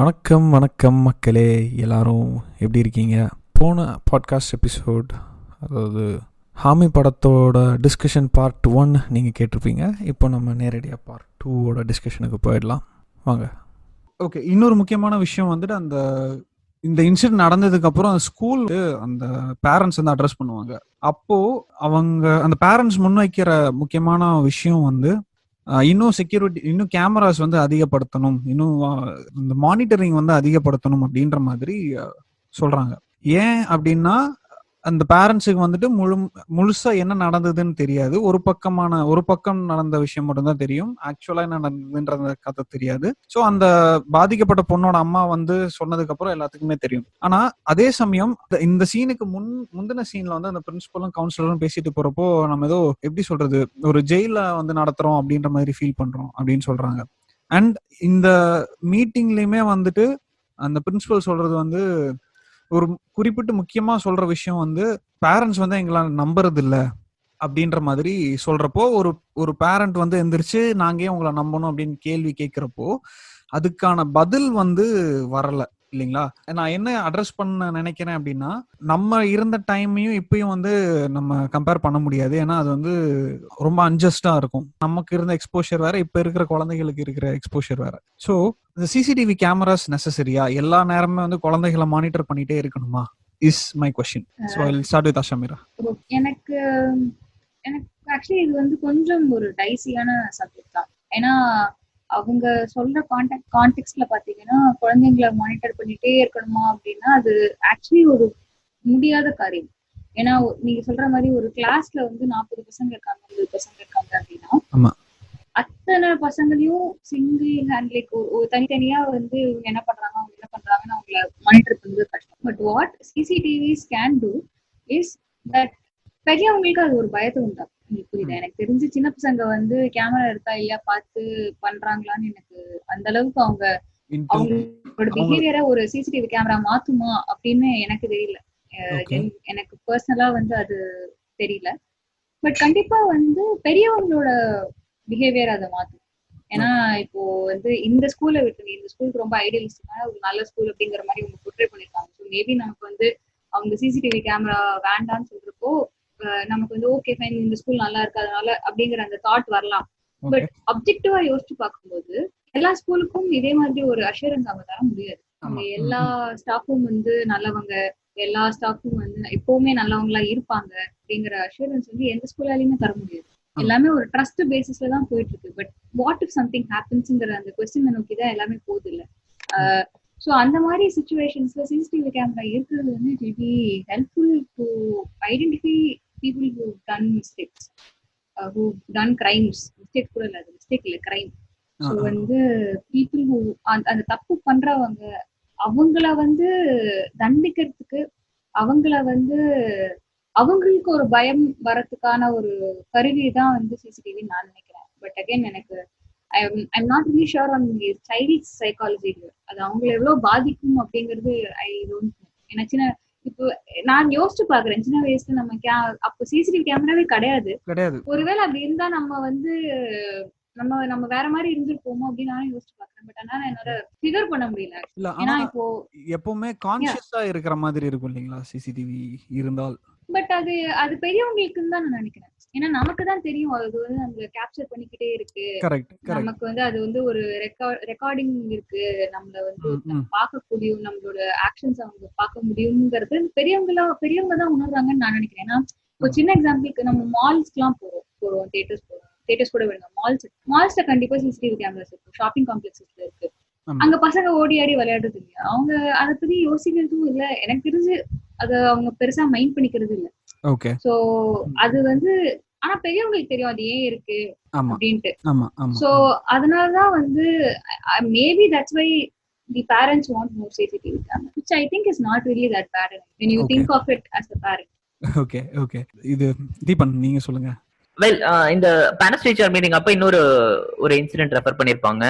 வணக்கம் வணக்கம் மக்களே, எல்லாரும் எப்படி இருக்கீங்க? போன பாட்காஸ்ட் எபிசோட், அதாவது ஹாமி படத்தோட டிஸ்கஷன் பார்ட் 1 நீங்கள் கேட்டிருப்பீங்க. இப்போ நம்ம நேரடியாக பார்ட் 2ஓட டிஸ்கஷனுக்கு போயிடலாம் வாங்க. ஓகே, இன்னொரு முக்கியமான விஷயம் வந்துட்டு, இந்த இன்சிடென்ட் நடந்ததுக்கப்புறம் ஸ்கூல் அந்த பேரண்ட்ஸ் வந்து அட்ரஸ் பண்ணுவாங்க. அப்போது அவங்க அந்த பேரண்ட்ஸ் முன்வைக்கிற முக்கியமான விஷயம் வந்து இன்னும் செக்யூரிட்டி, இன்னும் கேமராஸ் வந்து அதிகப்படுத்தணும், இன்னும் இந்த மானிட்டரிங் வந்து அதிகப்படுத்தணும் அப்படின்ற மாதிரி சொல்றாங்க. ஏன் அப்படின்னா, அந்த பேரண்ட்ஸுக்கு வந்துட்டு முழுசா என்ன நடந்ததுன்னு தெரியாது. ஒரு பக்கம் நடந்த விஷயம் மட்டும்தான் தெரியும். ஆக்சுவலா என்ன நடந்ததுன்ற கதை தெரியாது. ஸோ அந்த பாதிக்கப்பட்ட பொண்ணோட அம்மா வந்து சொன்னதுக்கு அப்புறம் எல்லாத்துக்குமே தெரியும். ஆனா அதே சமயம் இந்த சீனுக்கு முந்தின சீன்ல வந்து அந்த பிரின்சிபலும் கவுன்சிலரும் பேசிட்டு போறப்போ, நம்ம ஏதோ எப்படி சொல்றது, ஒரு ஜெயில வந்து நடத்துறோம் அப்படின்ற மாதிரி ஃபீல் பண்றோம் அப்படின்னு சொல்றாங்க. அண்ட் இந்த மீட்டிங்லயுமே வந்துட்டு அந்த பிரின்சிபல் சொல்றது வந்து ஒரு குறிப்பிட்டு முக்கியமா சொல்ற விஷயம் வந்து, பேரண்ட்ஸ் வந்து எங்களால நம்புறது இல்ல அப்படின்ற மாதிரி சொல்றப்போ, ஒரு பேரண்ட் வந்து எந்திரிச்சு நாங்க ஏன் உங்களை நம்பணும் அப்படின்னு கேள்வி கேட்கிறப்போ, அதுக்கான பதில் வந்து வரல இல்லைங்களா? நான் என்ன அட்ரஸ் பண்ண நினைக்கிறேன் அப்படின்னா, நம்ம இருந்த டைமையும் இப்பயும் வந்து நம்ம கம்பேர் பண்ண முடியாது. ஏன்னா அது வந்து ரொம்ப அன்ஜஸ்டா இருக்கும். நமக்கு இருந்த எக்ஸ்போஷர் வேற, இப்ப இருக்கிற குழந்தைகளுக்கு இருக்கிற எக்ஸ்போஷர் வேற. ஸோ இந்த சிசிடிவி கேமராஸ் நெசசரியா? எல்லா நேரமே வந்து குழந்தைகளை மானிட்டர் பண்ணிட்டே இருக்கணுமா? Is my question. So I will start with Ashmira. எனக்கு எனக்கு ஆக்சுவலி இது வந்து கொஞ்சம் ஒரு டைசியான சப்ஜெக்ட் தான். ஏன்னா அவங்க சொல்ற கான்டெக்ட்ல பாத்தீங்கன்னா, குழந்தைங்களை மானிட்டர் பண்ணிட்டே இருக்கணுமா அப்படின்னா அது ஆக்சுவலி ஒரு முடியாத காரியம். ஏன்னா நீங்க சொல்ற மாதிரி ஒரு கிளாஸ்ல வந்து 40 பசங்க இருக்காங்க, 20 பசங்க இருக்காங்க அப்படின்னா, அத்தனை பசங்களையும் சிங்கிள் ஹேண்ட் லைக் தனித்தனியா வந்து இவங்க என்ன பண்றாங்கன்னு அவங்கள மானிட்டர் பண்றது கஷ்டம். But what CCTVs can do is that பெரியவங்களுக்கு அது ஒரு பயத்தை உண்டாகும். புரியுதா? எனக்கு தெரிஞ்சு சின்ன பசங்க வந்து கேமரா இருக்கா இல்லையா பார்த்து பண்றாங்களான்னு எனக்கு அந்த அளவுக்கு அவங்களோட பிஹேவியரை ஒரு சிசிடிவி கேமரா மாத்துமா அப்படின்னு எனக்கு தெரியல. எனக்கு பர்சனலா வந்து அது தெரியல. பட் கண்டிப்பா வந்து பெரியவங்களோட பிஹேவியர் அதை மாத்தும். ஏன்னா இப்போ வந்து இந்த ஸ்கூல்ல விட்டுருங்க, இந்த ஸ்கூலுக்கு ரொம்ப ஐடியலிஸ்டிக்கான ஒரு நல்ல ஸ்கூல் அப்படிங்கிற மாதிரி அவங்க போர்ட்ரே பண்ணிருக்காங்க. ஸோ மேபி நமக்கு வந்து அவங்க சிசிடிவி கேமரா வேண்டான்னு சொல்றப்போ நமக்கு வந்து ஓகே ஃபைன், இந்த ஸ்கூல் நல்லா இருக்கு அதனால அப்படிங்கிற அந்த தாட் வரலாம். பட் அப்ஜெக்டிவா யோசிச்சு பார்க்கும்போது எல்லா ஸ்கூலுக்கும் இதே மாதிரி ஒரு அஷூரன்ஸ் அவங்க தர முடியாது. அவங்க எல்லா ஸ்டாஃபும் வந்து நல்லவங்க, எல்லா ஸ்டாஃபும் வந்து எப்பவுமே நல்லவங்களா இருப்பாங்க அப்படிங்கிற அஷூரன்ஸ் வந்து எந்த ஸ்கூலாலையுமே தர முடியாது. எல்லாமே ஒரு ட்ரஸ்ட் பேசிஸ்ல தான் போயிட்டு இருக்கு. பட் வாட் இஃப் சம்திங் ஹேப்பன்ஸ்ங்கிற அந்த கொஸ்டின் நோக்கி தான் எல்லாமே போகுது இல்ல. ஸோ அந்த மாதிரி சிச்சுவேஷன்ஸ்ல சிசிடிவி கேமரா இருக்கிறது வந்து it will be helpful to identify people who've done mistakes, who've done crimes. Mistakes கூட இல்ல, அது மிஸ்டேக் இல்ல, கிரைம். ஸோ வந்து people who அந்த தப்பு பண்றவங்க அவங்கள வந்து தண்டிக்கிறதுக்கு, அவங்கள வந்து அவங்களுக்கு ஒரு பயம் வரத்துக்கான ஒரு கருவி தான் வந்து சிசிடிவி நான் நினைக்கிறேன். பட் அகைன் எனக்கு I'm not really sure on the child psychology. அது அவங்களை எவ்வளவு பாதிக்கும் அப்படிங்கிறது ஐ டோன்ட் நோ. ஏன்னா இப்போ நான் யோசிச்சு பாக்குறேன், சின்ன வயசுல நம்ம அப்போ சிசிடிவி கேமராவே கிடையாது. ஒருவேளை அப்படி இருந்தா நம்ம வந்து நம்ம வேற மாதிரி இருந்திருப்போமோ அப்படின்னு நானும் யோசிச்சு பாக்குறேன். பட் ஆனா என்னால ஃபிகர் பண்ண முடியல. ஏன்னா இப்போ எப்பவுமே கான்ஷியஸா இருக்கிற மாதிரி இருக்கும் இல்லைங்களா சிசிடிவி இருந்தால். பட் அது பெரியவங்களுக்குன்னு தான் நான் நினைக்கிறேன். ஏன்னா நமக்கு தான் தெரியும் அது வந்து அந்த கேப்சர் பண்ணிக்கிட்டே இருக்கு. நமக்கு வந்து அது வந்து ஒரு ரெக்கார்டிங் இருக்கு, நம்மள வந்து பார்க்கக்கூடிய நம்மளோட ஆக்ஷன்ஸ் அவங்க பார்க்க முடியுங்கிறது பெரியவங்க தான் உணர்றாங்கன்னு நான் நினைக்கிறேன். ஏன்னா ஒரு சின்ன எக்ஸாம்பிளுக்கு நம்ம மால்ஸ்க்கு எல்லாம் போறோம், தியேட்டர்ஸ் கூட விடுங்க, மால்ஸ்ல கண்டிப்பா சிசிடிவி கேமராஸ் இருக்கு, ஷாப்பிங் காம்ப்ளெக்ஸஸ்ல இருக்கு. அங்க பசங்க ஓடி ஆடி விளையாடுறது இல்லையா, அவங்க அதை பத்தி யோசிக்கிறதும் இல்ல. எனக்கு தெரிஞ்சு அது அவங்க பெருசா மைண்ட் பண்ணிக்கிறது இல்ல. சோ அது வந்து ஆனா பெரியவங்களுக்கு தெரியும் அது ஏன் இருக்கு அப்படின்ட்டு. சோ அதனாலதான் வந்து maybe that's why the parents want more CCTV cameras, which I think is not really that bad when you think of it as a parent. Okay. இது தீபன் நீங்க சொல்லுங்க. வெல், இந்த பேரண்ட்ஸ் டீச்சர் மீட்டிங் அப்ப இன்னொரு incident refer பண்ணிருப்பாங்க.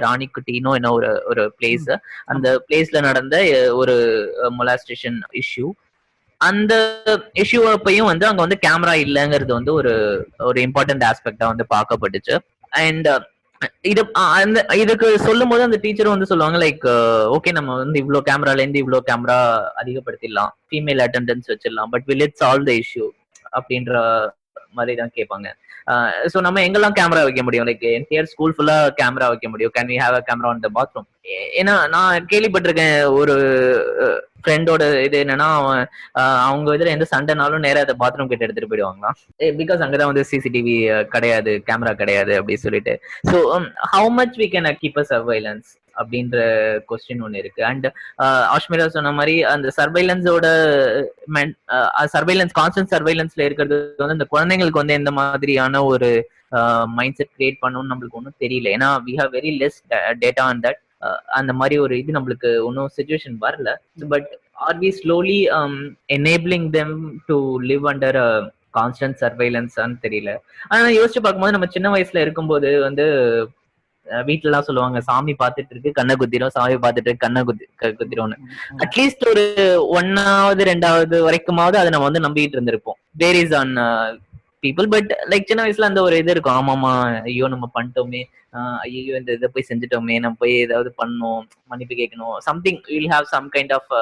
ராணிக்குட்டினோ என்ன ஒரு place, அந்த பிளேஸ்ல நடந்த ஒரு மொலாஸ்டேஷன் இஷ்யூ. அந்த இஷ்யூ அப்பையும் வந்து அங்க வந்து கேமரா இல்லைங்கிறது வந்து ஒரு இம்பார்ட்டன்ட் ஆஸ்பெக்டா வந்து பார்க்கப்பட்டுச்சு. அண்ட் இதுக்கு சொல்லும் போது அந்த டீச்சரும் வந்து சொல்லுவாங்க லைக் ஓகே நம்ம வந்து இவ்வளவு கேமரால இருந்து இவ்வளவு கேமரா அதிகப்படுத்திடலாம், ஃபீமேல் அட்டெண்டன்ஸ் வச்சிடலாம், but will it solve the issue அப்படின்ற மாதிரி தான் கேட்பாங்க. ஸோ நம்ம எங்கெல்லாம் கேமரா வைக்க முடியும், லைக் என்டையர் ஸ்கூல் ஃபுல்லா கேமரா வைக்க முடியும், can we have a camera on the bathroom? ஏன்னா நான் கேள்விப்பட்டிருக்கேன் ஒரு ஃப்ரெண்டோட இது என்னன்னா அவங்க இதுல எந்த சண்டைனாலும் நேரா அந்த பாத்ரூம் கிட்ட எடுத்துட்டு போயிடுவாங்களாம், பிகாஸ் அங்கதான் வந்து சிசிடிவி கிடையாது, கேமரா கிடையாது அப்படின்னு சொல்லிட்டு. So how much we can keep a surveillance அப்படின்ற கொஸ்டின் ஒன்று இருக்கு. அண்ட் ஆஷ்மிரா சொன்ன மாதிரி அந்த சர்வைலன்ஸோட கான்ஸ்டன்ட் சர்வைலன்ஸ்ல இருக்கிறது வந்து இந்த குழந்தைங்களுக்கு வந்து எந்த மாதிரியான ஒரு மைண்ட் செட் கிரியேட் பண்ணணும்னு நம்மளுக்கு ஒன்றும் தெரியல. ஏன்னா we have very less data on that. அந்த மாதிரி ஒரு இது நம்மளுக்கு ஒன்றும் சிச்சுவேஷன் வரல. But are we slowly enabling them to live under constant சர்வைலன்ஸான்னு தெரியல. ஆனா யோசிச்சு பார்க்கும்போது நம்ம சின்ன வயசுல இருக்கும்போது வந்து வீட்டுல எல்லாம் சொல்லுவாங்க சாமி பாத்துட்டு இருக்கு கண்ணை குத்திரும், சாமி பாத்துட்டு இருக்கு கண்ணை குத்திரும்னு. அட்லீஸ்ட் ஒரு 1வது 2வது வரைக்குமாவது அதை நம்ம வந்து நம்பிட்டு இருந்திருப்போம், varies on people. But like சின்ன வயசுல அந்த ஒரு இது இருக்கும், ஆமாமா ஐயோ நம்ம பண்ணிட்டோமே, ஐயோ இந்த இதை போய் செஞ்சுட்டோமே, நம்ம போய் ஏதாவது பண்ணணும், மன்னிப்பு கேட்கணும், something will have some kind of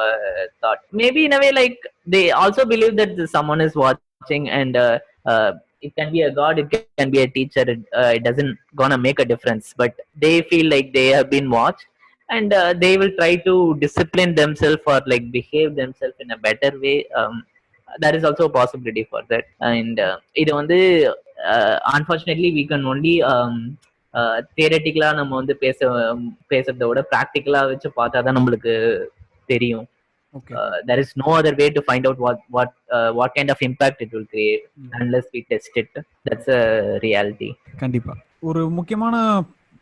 thought. Maybe in a way like they also believe that someone is watching and it can be a god, it can be a teacher, it doesn't gonna make a difference, but they feel like they have been watched and they will try to discipline themselves or like behave themselves in a better way. That is also a possibility for that. And இது வந்து unfortunately we can only தியரட்டிக்கலா நம்ம வந்து பேசுறத விட ப்ராக்டிக்கலா வச்சு பார்த்தாதான் நம்மளுக்கு தெரியும். There is no other way to find out what kind of impact it will create unless we test it. That's a reality. கண்டிப்பா ஒரு முக்கியமான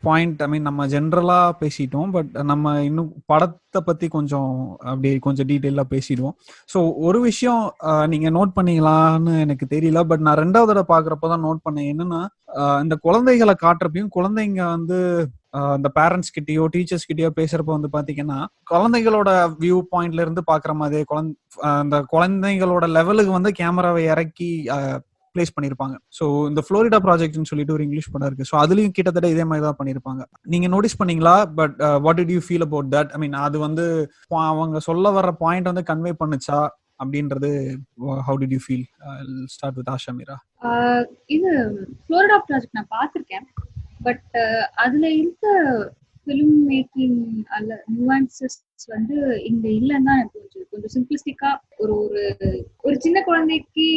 பாயிண்ட். ஐ மீன் நம்ம ஜென்ரலா பேசிட்டோம், பட் நம்ம இன்னும் படத்தை பத்தி கொஞ்சம் அப்படியே கொஞ்சம் டீட்டெயிலா பேசிடுவோம். ஸோ ஒரு விஷயம் நீங்க நோட் பண்ணீங்களான்னு எனக்கு தெரியல, பட் நான் 2வது தடவை பாக்குறப்பதான் நோட் பண்ணேன். என்னன்னா இந்த குழந்தைகளை காட்டுறப்பையும் குழந்தைங்க வந்து இந்த பேரண்ட்ஸ் கிட்டயோ டீச்சர்ஸ் கிட்டயோ பேசுறப்ப வந்து பாத்தீங்கன்னா குழந்தைகளோட வியூ பாயிண்ட்ல இருந்து பாக்குற மாதிரி அந்த குழந்தைகளோட லெவலுக்கு வந்து கேமராவை இறக்கி பிளேஸ் பண்ணிருப்பாங்க. ஸோ இந்த ஃப்ளோரிடா ப்ராஜெக்ட்னு சொல்லிட்டு ஒரு இங்கிலீஷ் படம் இருக்கு. ஸோ அதுலயும் கிட்டத்தட்ட இதே மாதிரி தான் பண்ணிருப்பாங்க. நீங்க நோட்டீஸ் பண்ணீங்களா? But what did you feel about that? I mean அது வந்து அவங்க சொல்ல வர்ற பாயிண்ட் வந்து கன்வே பண்ணுச்சா அப்படின்றது how did you feel? I'll start with Asha Mira. இது ஃப்ளோரிடா ப்ராஜெக்ட் நான் பார்த்திருக்கேன், பட் அதுல இருக்க ஃபிலிம் மேக்கிங் அல்ல நியூவான்சஸ் வந்து இங்க இல்லைன்னு தான் எனக்கு கொஞ்சம் சிம்பிளிஸ்டிக்கா ஒரு சின்ன குழந்தைக்கு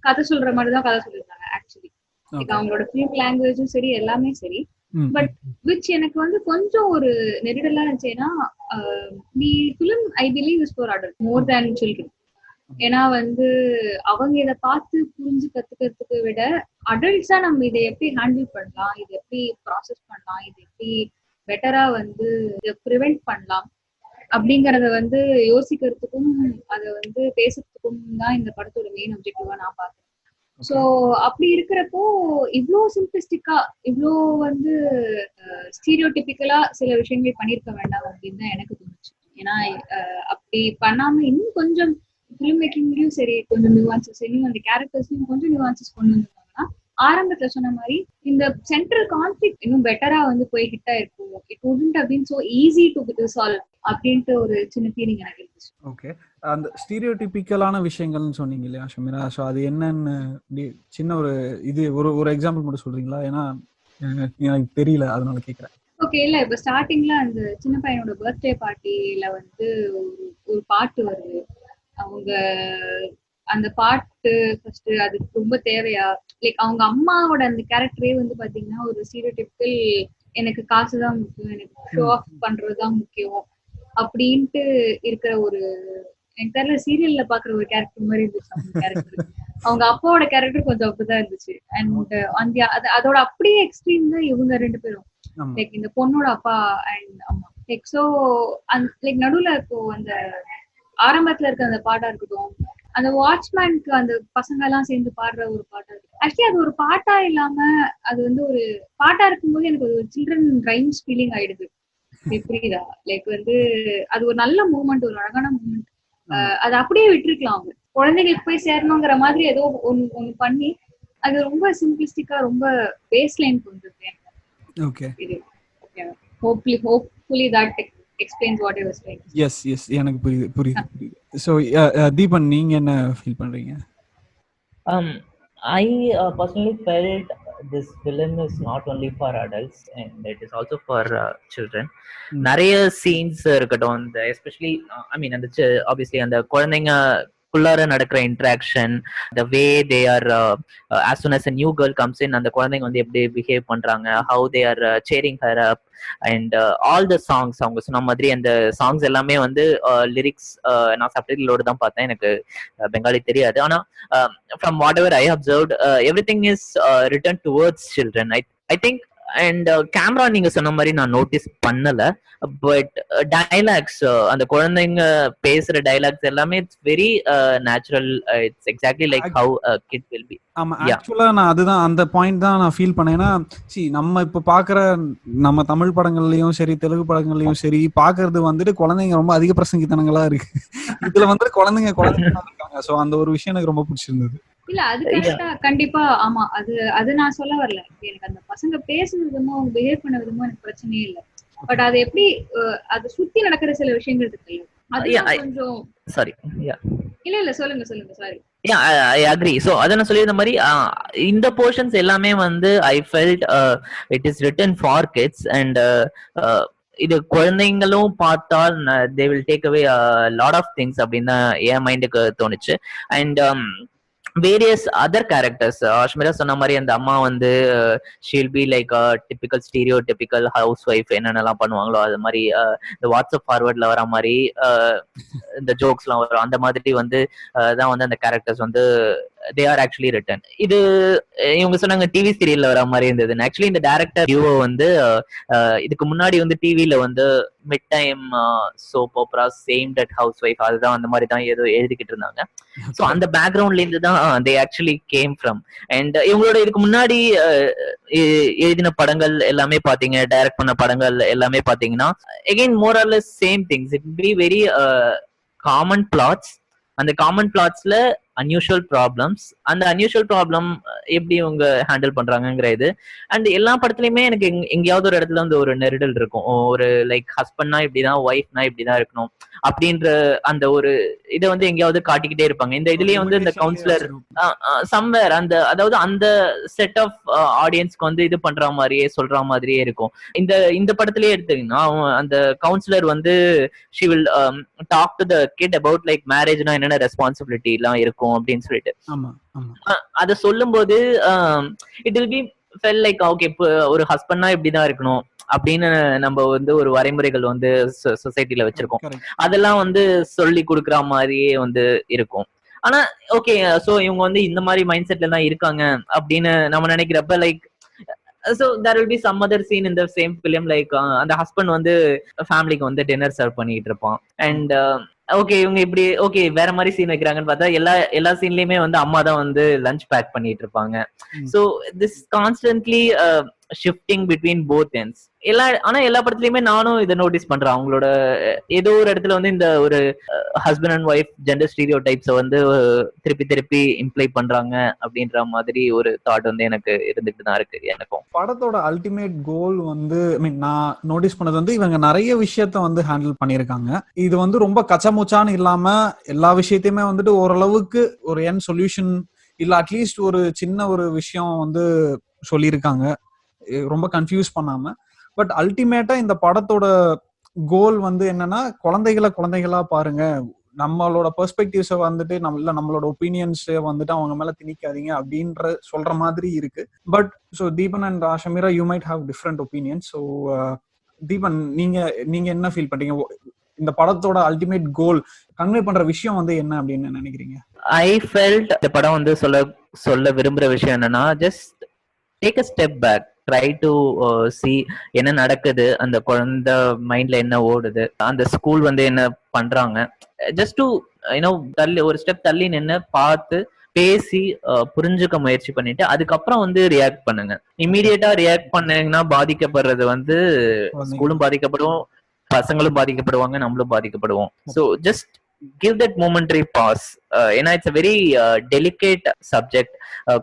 கதை சொல்ற மாதிரிதான் கதை சொல்லியிருந்தாங்க. ஆக்சுவலி அவங்களோட ஃபிலிம் லாங்குவேஜும் சரி எல்லாமே சரி, பட் விச் எனக்கு வந்து கொஞ்சம் ஒரு நெருடலா இருந்துச்சுன்னா the film I believe is for adult more than children. ஏன்னா வந்து அவங்க இதை பார்த்து புரிஞ்சு கத்துக்கிறதுக்கு விட அடல்ட்ஸா நம்ம இதை எப்படி ஹேண்டில் பண்ணலாம், இதை எப்படி ப்ராசஸ் பண்ணலாம், இதை எப்படி பெட்டரா வந்து இதை ப்ரிவென்ட் பண்ணலாம் அப்படிங்கறத வந்து யோசிக்கிறதுக்கும் அதை வந்து பேசுறதுக்கும் தான் இந்த படத்தோட மெயின் அப்ஜெக்டிவா நான் பாக்குறேன். ஸோ அப்படி இருக்கிறப்போ இவ்வளோ சிம்பிளிஸ்டிக்கா இவ்வளோ வந்து ஸ்டீரியோடிபிக்கலா சில விஷயங்கள் பண்ணியிருக்க வேண்டாம் அப்படின்னு தான் எனக்கு தோணுச்சு. ஏன்னா அப்படி பண்ணாம இன்னும் கொஞ்சம் ஃபிலிம் மேக்கிங்லயும் சரி கொஞ்சம் நியூவான்சஸ், இன்னும் அந்த கேரக்டர்ஸ்லயும் கொஞ்சம் நியூவான்சஸ் கொண்டு வந்தாங்கன்னா ஆரம்பத்துல சொன்ன மாதிரி இந்த சென்ட்ரல் கான்ஃபிளிக்ட் இன்னும் பெட்டரா வந்து போய் ஹிட் ஆயிருக்கும். It wouldn't have been so easy to resolve அப்படின்ட்டு ஒரு சின்ன ஃபீலிங் எனக்கு இருந்துச்சு. ஓகே, அந்த ஸ்டீரியோடிபிக்கலான விஷயங்கள்னு சொன்னீங்க இல்லையா ஷமீரா? ஸோ அது என்னன்னு சின்ன ஒரு இது ஒரு எக்ஸாம்பிள் மட்டும் சொல்றீங்களா? ஏன்னா எனக்கு தெரியல, அதனால கேட்குறேன். ஓகே, இல்ல இப்ப ஸ்டார்டிங்ல அந்த சின்ன பையனோட பர்த்டே பார்ட்டியில வந்து ஒரு பாட்டு வருது. அவங்க அந்த பாட்டு ஃபர்ஸ்ட் அதுக்கு ரொம்ப தேவையா? லைக் அவங்க அம்மாவோட அந்த கேரக்டரே வந்து பாத்தீங்கன்னா ஒரு ஸ்டீரியோடிபிக்கல், எனக்கு காசுதான் முக்கியம், எனக்கு ஷோ ஆஃப் பண்றதுதான் முக்கியம் அப்படின்ட்டு இருக்கிற ஒரு, எனக்கு தெரியல சீரியல்ல பாக்குற ஒரு கேரக்டர் மாதிரி இருந்துச்சு அவங்க கேரக்டர். அவங்க அப்பாவோட கேரக்டர் கொஞ்சம் அப்படிதான் இருந்துச்சு. அண்ட் அந்த அதோட அப்படியே எக்ஸ்ட்ரீம் தான் இவங்க 2 பேரும். லைக் இந்த பொண்ணோட அப்பா அண்ட் அம்மா. லைக் ஸோ லைக் நடுவுல இப்போ அந்த ஆரம்பத்துல இருக்க அந்த பாட்டா இருக்கட்டும், அந்த வாட்ச்மேனுக்கு அந்த பசங்க எல்லாம் சேர்ந்து பாடுற ஒரு பாட்டா இருக்கு. ஆக்சுவலி அது ஒரு பாட்டா இல்லாம அது வந்து ஒரு பாட்டா இருக்கும்போது எனக்கு ஒரு சில்ட்ரன் ரைம்ஸ் ஃபீலிங் ஆயிடுது. புரியுதா? லைக் வந்து அது ஒரு நல்ல மூமெண்ட், ஒரு அழகான மூமெண்ட். அது அப்படியே விட்டுருக்கலாம். அவங்க குழந்தைங்களுக்கு போய் சேரணுங்கிற மாதிரி ஏதோ ஒண்ணு பண்ணி அது ரொம்ப சிம்பிளிஸ்டிக்கா ரொம்ப பேஸ் லைன் கொண்டு இருக்கு. ஓகே. இது hopefully that explains what I was trying to say. Yes எனக்கு புரியுது. ஸோ தீபன் நீங்க என்ன ஃபீல் பண்றீங்க? I personally felt this film is not only for adults and it is also for children. நிறைய scenes இருக்கட்டும், அந்த எஸ்பெஷலி ஐ மீன் அந்த ஆப்வியஸ்லி அந்த குழந்தைங்க குள்ளார நடக்கிற interaction, the way they are as soon as a new girl comes in, அந்த குழந்தைங்க வந்து எப்படி பிஹேவ் பண்றாங்க, how they are cheering her up, and all the songs அவங்க சொன்ன மாதிரி அந்த சாங்ஸ் எல்லாமே வந்து லிரிக்ஸ் நான் சப்டைட்டிலோட தான் பார்த்தேன், எனக்கு பெங்காலி தெரியாது. ஆனா from whatever I observed, everything is written towards children. I think and camera நீங்க சொன்ன மாதிரி நான் நோட்டீஸ் பண்ணல, பட் டைலாக்ஸ் அந்த குழந்தைங்க பேசுற டைலாக்ஸ் எல்லாமே it's very natural. It's exactly like how kit will be. ஆமா, ஆக்சுவலா நான் அதுதான் அந்த பாயிண்ட் தான் நான் ஃபீல் பண்ணேன்னா, நம்ம இப்ப பாக்குற நம்ம தமிழ் படங்கள்லயும் சரி தெலுங்கு படங்கள்லயும் சரி பாக்குறது வந்துட்டு குழந்தைங்க ரொம்ப அதிக பிரசங்கித்தனங்களா இருக்கு. இதுல வந்துட்டு குழந்தைங்க இருக்காங்க. சோ அந்த ஒரு விஷயம் எனக்கு ரொம்ப பிடிச்சிருந்தது. இல்ல அது கரெக்டா, கண்டிப்பா. ஆமா, அது நான் சொல்ல வரல. எனக்கு அந்த பசங்க பேசுன விதமோ அவங்க பிஹேவ் பண்ண விதமோ எனக்கு பிரச்சனையே இல்லை. பட் அது எப்படி அது சுத்தி நடக்கிற சில விஷயங்கள் இருக்கு, அது கொஞ்சம் சாரி. இல்ல சொல்லுங்க சாரி. I agree. So அத நான் சொல்லியிருந்த மாதிரி இந்த போர்ஷன்ஸ் எல்லாமே வந்து I felt it is written for kids and இது குழந்தைங்களும் பார்த்தால் they will take away a lot of things அப்படின்னு தான் என் மைண்டுக்கு தோணுச்சு. And various other characters Ashmira சொன்ன மாதிரி அந்த அம்மா வந்து she'll be like typical stereo typical house wife என்னென்னலாம் பண்ணுவாங்களோ அது மாதிரி இந்த வாட்ஸ்அப் ஃபார்வர்ட்ல வர மாதிரி இந்த ஜோக்ஸ்லாம் வரும், அந்த மாதிரி வந்து தான் வந்து அந்த கேரக்டர்ஸ் வந்து they are actually written. இது இவங்க சொன்னாங்க டிவி சீரியல்ல வர மாதிரி இருந்தது. ஆக்சுவலி இந்த டைரக்டர் டியூவோ வந்து இதுக்கு முன்னாடி வந்து டிவில வந்து mid time soap opera same that house wife அதுதான் அந்த மாதிரி தான் ஏதோ எழுதிக்கிட்டு இருந்தாங்க. ஸோ அந்த பேக்ரவுண்ட்ல இருந்து தான் they actually came from. And இவங்களோட இதுக்கு முன்னாடி எழுதின படங்கள் எல்லாமே பாத்தீங்க, டைரக்ட் பண்ண படங்கள் எல்லாமே பாத்தீங்கன்னா again more or less same things. It will be very common plots. அந்த காமன் பிளாட்ஸ்ல அன்யூஷுவல் ப்ராப்ளம்ஸ், அந்த அன்யூஷுவல் ப்ராப்ளம் எப்படி இவங்க ஹேண்டில் பண்றாங்கிற இது. அண்ட் எல்லா படத்துலயுமே எனக்கு எங்கேயாவது ஒரு இடத்துல வந்து ஒரு நெருடல் இருக்கும். ஒரு லைக் ஹஸ்பண்ட்னா இப்படிதான், ஒய்ஃப்னா இப்படிதான் இருக்கணும் அப்படின்ற அந்த ஒரு இதை வந்து எங்கேயாவது காட்டிக்கிட்டே இருப்பாங்க. இந்த இதுலயே வந்து இந்த கவுன்சிலர் சம்வேர் அந்த அதாவது அந்த செட் ஆஃப் ஆடியன்ஸ்க்கு வந்து இது பண்ற மாதிரியே சொல்ற மாதிரியே இருக்கும். இந்த படத்திலேயே எடுத்தீங்கன்னா அந்த கவுன்சிலர் வந்து she will talk to the kid about like marriage-னா என்னென்ன ரெஸ்பான்சிபிலிட்டி எல்லாம் இருக்கும் அப்படின்னு சொல்லிட்டு அத சொல்லும் போது it will be feel like okay ஒரு ஹஸ்பண்ட்னா இப்படிதான் இருக்கணும் அப்படின்னு நம்ம வந்து ஒரு வரைமுறைகள் வந்து சொசைட்டில வச்சிருக்கோம். அதெல்லாம் வந்து சொல்லி கொடுக்குற மாதிரியே வந்து இருக்கும். ஆனா ஓகே, சோ இவங்க வந்து இந்த மாதிரி மைண்ட் செட்ல தான் இருக்காங்க அப்படின்னு நம்ம நினைக்கிறப்ப like so there will be some other scene in the same film like அந்த ஹஸ்பண்ட் வந்து ஃபேமிலிக்கு வந்து டின்னர் சர்வ் பண்ணிட்டு இருப்பான். அண்ட் ஓகே இவங்க இப்படி ஓகே வேற மாதிரி சீன் வைக்கிறாங்கன்னு பார்த்தா எல்லா சீன்லயுமே வந்து அம்மா தான் வந்து லஞ்ச் பேக் பண்ணிட்டு இருப்பாங்க. So this constantly shifting between both ends. ஆனா எல்லா படத்துலயுமே நானும் இதை நோட்டீஸ் பண்றேன். அவங்களோட ஏதோ ஒரு இடத்துல வந்து இந்த ஒரு ஹஸ்பண்ட் அண்ட் ஒய்ஃப் ஜெண்டர் ஸ்டீரியோ டைப்ஸை வந்து திருப்பி இம்ப்ளை பண்றாங்க அப்படின்ற மாதிரி ஒரு தாட் வந்து எனக்கு இருந்துட்டு தான் இருக்கு. எனக்கும் படத்தோட அல்டிமேட் கோல் வந்து ஐ மீன் நான் நோட்டீஸ் பண்ணது வந்து இவங்க நிறைய விஷயத்த வந்து ஹேண்டில் பண்ணியிருக்காங்க. இது வந்து ரொம்ப கச்சமுச்சான்னு இல்லாம எல்லா விஷயத்தையுமே வந்துட்டு ஓரளவுக்கு ஒரு என் சொல்யூஷன் இல்ல அட்லீஸ்ட் ஒரு சின்ன ஒரு விஷயம் வந்து சொல்லியிருக்காங்க, ரொம்ப கன்ஃபியூஸ் பண்ணாம. பட் அல்டிமேட்டா இந்த படத்தோட கோல் வந்து என்னன்னா குழந்தைகளா பாருங்க, நம்மளோட பெர்ஸ்பெக்டிவ்ஸை வந்துட்டு நம்மளோட ஒப்பீனியன்ஸை வந்துட்டு அவங்க மேல திணிக்காதீங்க அப்படின்ற சொல்ற மாதிரி இருக்கு. But so Deepan and Shameera you might have different opinion. So Deepan நீங்க என்ன ஃபீல் பண்றீங்க? இந்த படத்தோட அல்டிமேட் கோல் கன்வே பண்ற விஷயம் வந்து என்ன அப்படின்னு நினைக்கிறீங்க? ஐ ஃபெல்ட் இந்த படம் வந்து சொல்ல விரும்புற விஷயம் என்னன்னா just take a step back, try to see என்ன நடக்குது, அந்த குழந்தை மைண்ட்ல என்ன ஓடுது, அந்த ஸ்கூல் வந்து என்ன பண்றாங்க, ஜஸ்ட் டு தள்ளி ஒரு ஸ்டெப் தள்ளி நின்று பார்த்து பேசி புரிஞ்சுக்க முயற்சி பண்ணிட்டு அதுக்கப்புறம் வந்து ரியாக்ட் பண்ணுங்க. இமீடியட்டா ரியாக்ட் பண்ணீங்கன்னா பாதிக்கப்படுறது வந்து ஸ்கூலும் பாதிக்கப்படும், பசங்களும் பாதிக்கப்படுவாங்க, நம்மளும் பாதிக்கப்படுவோம். So just give that momentary pause. ஏன்னா it's a very delicate subject.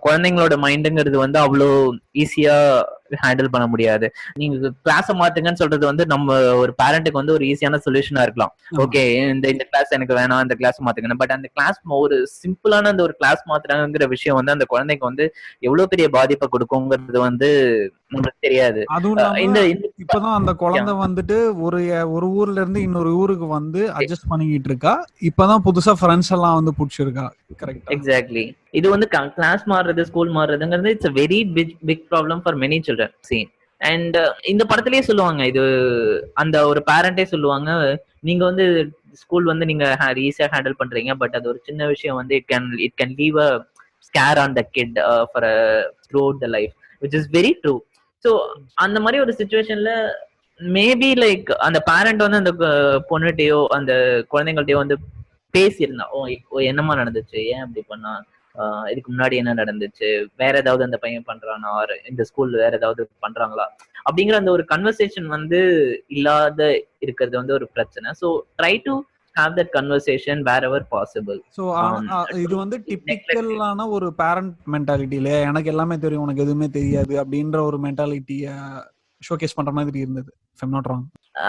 குழந்தைங்களோட மைண்டுங்கிறது வந்து அவ்வளோ ஈஸியா ஹேண்டில் பண்ண முடியாது. நீங்க கிளாஸ மாத்துங்கன்னு சொல்றது வந்து நம்ம ஒரு பேரண்ட்டுக்கு வந்து ஒரு ஈஸியான சொல்யூஷனா இருக்கலாம். ஓகே, இந்த கிளாஸ் எனக்கு வேணாம், இந்த கிளாஸ் மாத்துக்கணும். பட் அந்த கிளாஸ் ஒரு சிம்பிளான அந்த ஒரு கிளாஸ் மாத்துறாங்கிற விஷயம் வந்து அந்த குழந்தைக்கு வந்து எவ்வளவு பெரிய பாதிப்பை கொடுக்குங்கிறது வந்து நமக்கு தெரியாது. அதுவும் இல்லாம இப்பதான் அந்த குழந்தை வந்துட்டு ஒரு ஊர்ல இருந்து இன்னொரு ஊருக்கு வந்து அட்ஜஸ்ட் பண்ணிக்கிட்டு இருக்கா. இப்பதான் புதுசா ஃப்ரெண்ட்ஸ் எல்லாம் வந்து புடிச்சிருக்கா. கரெக்ட். எக்ஸாக்ட்லி. இது வந்து கிளாஸ் மாறுறது, ஸ்கூல் மாறுறதுங்கிறது it's a very big problem for many children seen. And இந்த படத்திலேயே சொல்லுவாங்க, இது அந்த ஒரு பேரண்டே சொல்லுவாங்க, நீங்க வந்து ஸ்கூல் வந்து நீங்க ஈஸியா ஹேண்டில் பண்றீங்க, பட் அது ஒரு சின்ன விஷயம் வந்து it can leave a scar on the kid for throughout the life, which is very true. So அந்த மாதிரி ஒரு சுச்சுவேஷன்ல மேபி லைக் அந்த பேரண்ட் வந்து அந்த பொண்ணுகிட்டயோ அந்த குழந்தைங்கள்ட்டயோ வந்து பேசியிருந்தா, ஓ என்னமா நடந்துச்சு, ஏன் அப்படி பண்ணா, இதுக்கு முன்னாடி என்ன நடந்துச்சு, வேற ஏதாவது அந்த பையன் பண்றானா, இந்த ஸ்கூல்ல வேற ஏதாவது பண்றாங்களா அப்படிங்கிற அந்த ஒரு கன்வர்சேஷன் வந்து இல்லாத இருக்கிறது வந்து ஒரு பிரச்சனை. So try to have that conversation wherever possible. So இது வந்து டிபிக்கலான ஒரு பேரண்ட் மென்டாலிட்டி இல்லையா, எனக்கு எல்லாமே தெரியும் உனக்கு எதுவுமே தெரியாது அப்படின்ற ஒரு மென்டாலிட்டிய ஷோகேஸ் பண்ற மாதிரி இருந்தது, if I'm not wrong.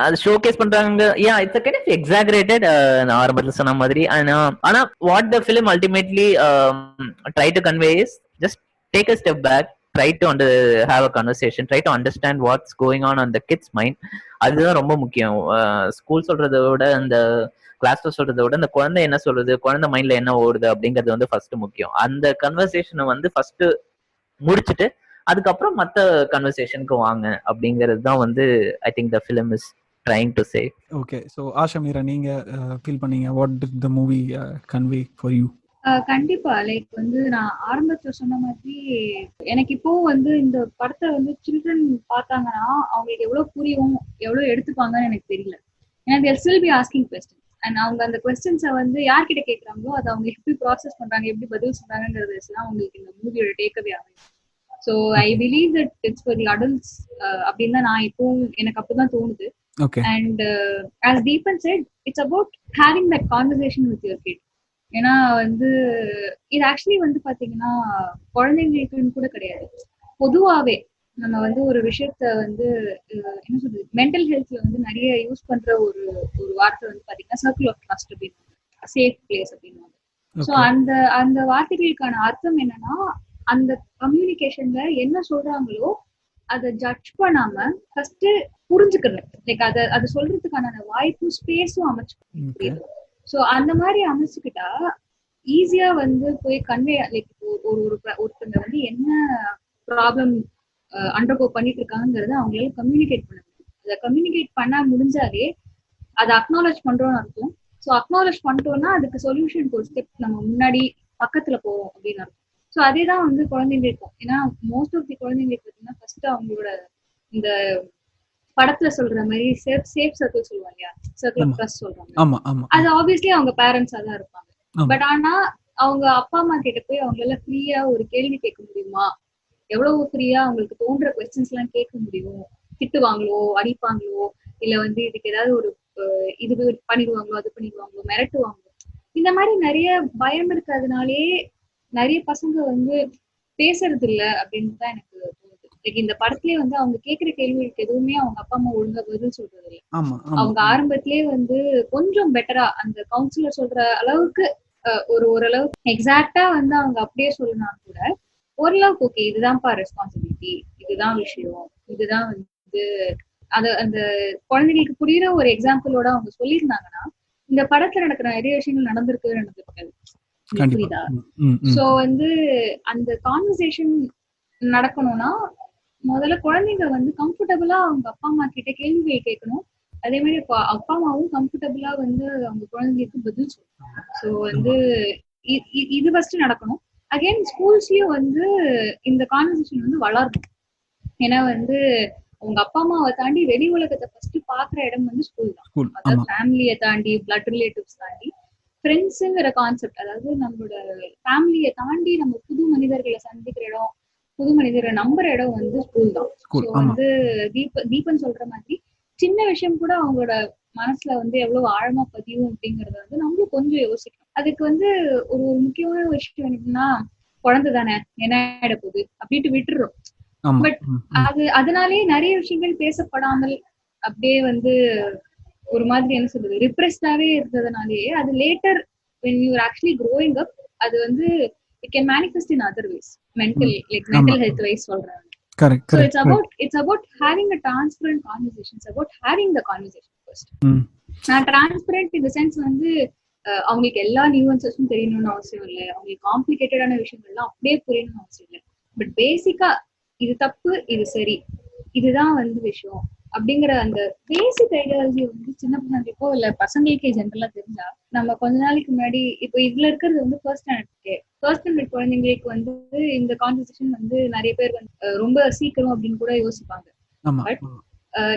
அது ஷோகேஸ் பண்றாங்க. யா, it's a kind of exaggerated, நான் ஆரம்பத்துல சொன்ன மாதிரி. ஆனா what the film ultimately try to convey is just take a step back, try to have a conversation, try to understand what's going on the kids mind. அதுதான் ரொம்ப முக்கியம். School சொல்றதை விட அந்த கிளாஸ்ல சொல்றதை விட அந்த குழந்தை என்ன சொல்றது, குழந்தை மைண்ட்ல என்ன ஓடுது அப்படிங்கிறது வந்து ஃபர்ஸ்ட் முக்கியம். அந்த கன்வர்சேஷனை வந்து ஃபர்ஸ்ட் முடிச்சுட்டு அதுக்கப்புறம் மத்த கன்வர்சேஷனுக்கு வாங்க அப்படிங்கிறது தான் வந்து I think the film is trying to say. Okay, so Asha Meera, நீங்க ஃபீல் பண்ணீங்க, what did the movie convey for you? கண்டிப்பா, லைக் வந்து நான் ஆரம்பத்துல சொன்ன மாதிரி எனக்கு இப்போ வந்து இந்த படத்தை வந்து சில்ட்ரன் பார்த்தாங்கன்னா அவங்களுக்கு எவ்வளவு புரியும், எவ்வளவு எடுத்துப்பாங்கன்னு எனக்கு தெரியல. ஏன்னா they'll still be asking questions, and அவங்க அந்த கொஸ்டின்ஸை வந்து யார்கிட்ட கேட்கறாங்களோ அதை அவங்க எப்படி ப்ராசஸ் பண்றாங்க, எப்படி பதில் சொல்றாங்கன்றது தான் அவங்களுக்கு இந்த மூவியோட டேக்அவே ஆகும். So I believe that it's for the adults அப்படின்னு தான் நான் இப்போ எனக்கு அப்படிதான் தோணுது. And as Deepan set, it's about having that conversation with your kid. ஏன்னா வந்து இது ஆக்சுவலி வந்து பாத்தீங்கன்னா குழந்தைங்களுக்குன்னு கூட கிடையாது, பொதுவாவே நம்ம வந்து ஒரு விஷயத்த வந்து என்ன சொல்றது, மென்டல் ஹெல்த்ல வந்து நிறைய யூஸ் பண்ற ஒரு வார்த்தை வந்து பாத்தீங்கன்னா சர்க்கிள் ஆஃப் ட்ரஸ்ட் அப்படின்னு, சேஃப் பிளேஸ் அப்படின்னு. ஸோ அந்த வார்த்தைகளுக்கான அர்த்தம் என்னன்னா, அந்த கம்யூனிகேஷன்ல என்ன சொல்றாங்களோ அதை ஜட்ஜ் பண்ணாம ஃபர்ஸ்ட் புரிஞ்சுக்கிறது, லைக் அதை சொல்றதுக்கான வாய்ப்பும் ஸ்பேஸும் அமைச்சு. ஸோ அந்த மாதிரி அமைச்சுக்கிட்டா ஈஸியா வந்து போய் கன்வே, லைக் ஒருத்தங்க வந்து என்ன ப்ராப்ளம் அண்டர்கோ பண்ணிட்டு இருக்காங்கிறத அவங்களால கம்யூனிகேட் பண்ண முடியும். அதை கம்யூனிகேட் பண்ண முடிஞ்சாலே அதை அக்னாலேஜ் பண்றோம்னு அர்த்தம். ஸோ அக்னாலேஜ் பண்ணிட்டோம்னா அதுக்கு சொல்யூஷனுக்கு ஒரு ஸ்டெப் நம்ம முன்னாடி பக்கத்துல போவோம் அப்படின்னு அர்த்தம். ஸோ அதே தான் வந்து குழந்தைங்களுக்கும். ஏன்னா மோஸ்ட் ஆஃப் தி குழந்தைங்களுக்கு பார்த்தீங்கன்னா ஃபர்ஸ்ட் அவங்களோட இந்த படத்துல சொல்ற மாதிரி சேஃப் சர்க்கிள் சொல்லுவாங்க இல்லையா, சர்க்கிள் ஆஃப் ட்ரஸ்ட் சொல்றாங்க, அது ஆப்வியஸ்லி அவங்க பேரண்ட்ஸா தான் இருப்பாங்க. பட் ஆனா அவங்க அப்பா அம்மா கிட்ட போய் அவங்களால ஃப்ரீயா ஒரு கேள்வி கேட்க முடியுமா, எவ்வளவு ஃப்ரீயா அவங்களுக்கு தோன்ற கொஸ்டின்ஸ் எல்லாம் கேட்க முடியும், திட்டுவாங்களோ அடிப்பாங்களோ இல்ல வந்து இதுக்கு ஏதாவது ஒரு இது பண்ணிடுவாங்களோ அது பண்ணிடுவாங்களோ மிரட்டுவாங்களோ, இந்த மாதிரி நிறைய பயம் இருக்கிறதுனாலே நிறைய பசங்க வந்து பேசுறது இல்ல அப்படின்னு தான் எனக்கு தோணுது. லைக் இந்த படத்திலேயே வந்து அவங்க கேட்கிற கேள்விகளுக்கு எதுவுமே அவங்க அப்பா அம்மா ஒழுங்கா பதில் சொல்றது இல்லை. அவங்க ஆரம்பத்திலேயே வந்து கொஞ்சம் பெட்டரா அந்த கவுன்சிலர் சொல்ற அளவுக்கு ஓரளவுக்கு எக்ஸாக்டா வந்து அவங்க அப்படியே சொல்லினா கூட ஓரளவுக்கு ஓகே இதுதான்ப்பா ரெஸ்பான்சிபிலிட்டி, இதுதான் விஷயம், இதுதான் வந்து அது அந்த குழந்தைங்களுக்கு புரியுற ஒரு எக்ஸாம்பிளோட அவங்க சொல்லியிருந்தாங்கன்னா இந்த படத்துல நடக்கிற நிறைய விஷயங்கள் நடந்திருக்காது. புரியுதா? சோ வந்து அந்த கான்வர்சேஷன் நடக்கணும்னா முதல்ல குழந்தைங்க வந்து கம்ஃபர்டபுளா அவங்க அப்பா அம்மா கிட்ட கேள்விகள் கேட்கணும். அதே மாதிரி அப்பா அம்மாவும் கம்ஃபர்டபுளா வந்து அவங்க குழந்தைங்களுக்கு பதில் சொல்லணும். ஸோ வந்து இது ஃபர்ஸ்ட் நடக்கணும். அகைன் ஸ்கூல்ஸ்லயும் வந்து இந்த கான்வர்சேஷன் வந்து வளரணும். ஏன்னா வந்து அவங்க அப்பா அம்மாவை தாண்டி வெளி உலகத்தை ஃபர்ஸ்ட் பாக்குற இடம் வந்து ஸ்கூல் தான். அதாவது ஃபேமிலியை தாண்டி பிளட் ரிலேட்டிவ்ஸ் தாண்டி ஃப்ரெண்ட்ஸுங்கிற கான்செப்ட், அதாவது நம்மளோட ஃபேமிலியை தாண்டி நம்ம புது மனிதர்களை சந்திக்கிற இடம், புது மனிதரை நம்புற இடம் வந்து ஸ்கூல் தான். ஸோ வந்து தீபன் சொல்ற மாதிரி சின்ன விஷயம் கூட அவங்களோட மனசுல வந்து எவ்வளவு ஆழமா பதியும் அப்படிங்கறத வந்து நம்மளும் கொஞ்சம் யோசிக்கணும். அதுக்கு வந்து ஒரு முக்கியமான விஷயம் என்னன்னா, குழந்தை தானே என்ன ஆயிட போகுது அப்படின்ட்டு விட்டுறோம். ஆமா. பட் அதனாலே நிறைய விஷயங்கள் பேசப்படாமல் அப்படியே வந்து ஒரு மாதிரி என்ன சொல்றது ரிப்ரெஸ்டாவே இருந்ததுனாலே அது later when you are actually growing up அது வந்து it can manifest in other ways mental health wise சொல்றேன். Correct. So it's about having a transparent conversation. It's about having the conversation first. Transparent in the sense வந்து அவங்களுக்கு எல்லா நியூவன்சஸும் தெரியணும்னு அவசியம் இல்லை, அவங்களுக்கு காம்ப்ளிகேட்டடான விஷயங்கள்லாம் அப்படியே புரியணும்னு அவசியம் இல்லை. பட் பேசிக்கா இது தப்பு இது சரி இதுதான் வந்து விஷயம் அப்படிங்கிற அந்த பேசிக் ஐடியாலஜி வந்து சின்ன பசங்களுக்கோ இல்ல பசங்களுக்கே ஜென்ரலா தெரிஞ்சா நம்ம கொஞ்ச நாளைக்கு முன்னாடி இப்போ இதுல இருக்கிறது வந்து ஃபர்ஸ்ட் ஸ்டாண்டர்ட் குழந்தைங்களுக்கு வந்து இந்த கான்வர்சேஷன் வந்து நிறைய பேர் வந்து ரொம்ப சீக்கிரம் அப்படின்னு கூட யோசிப்பாங்க. பட்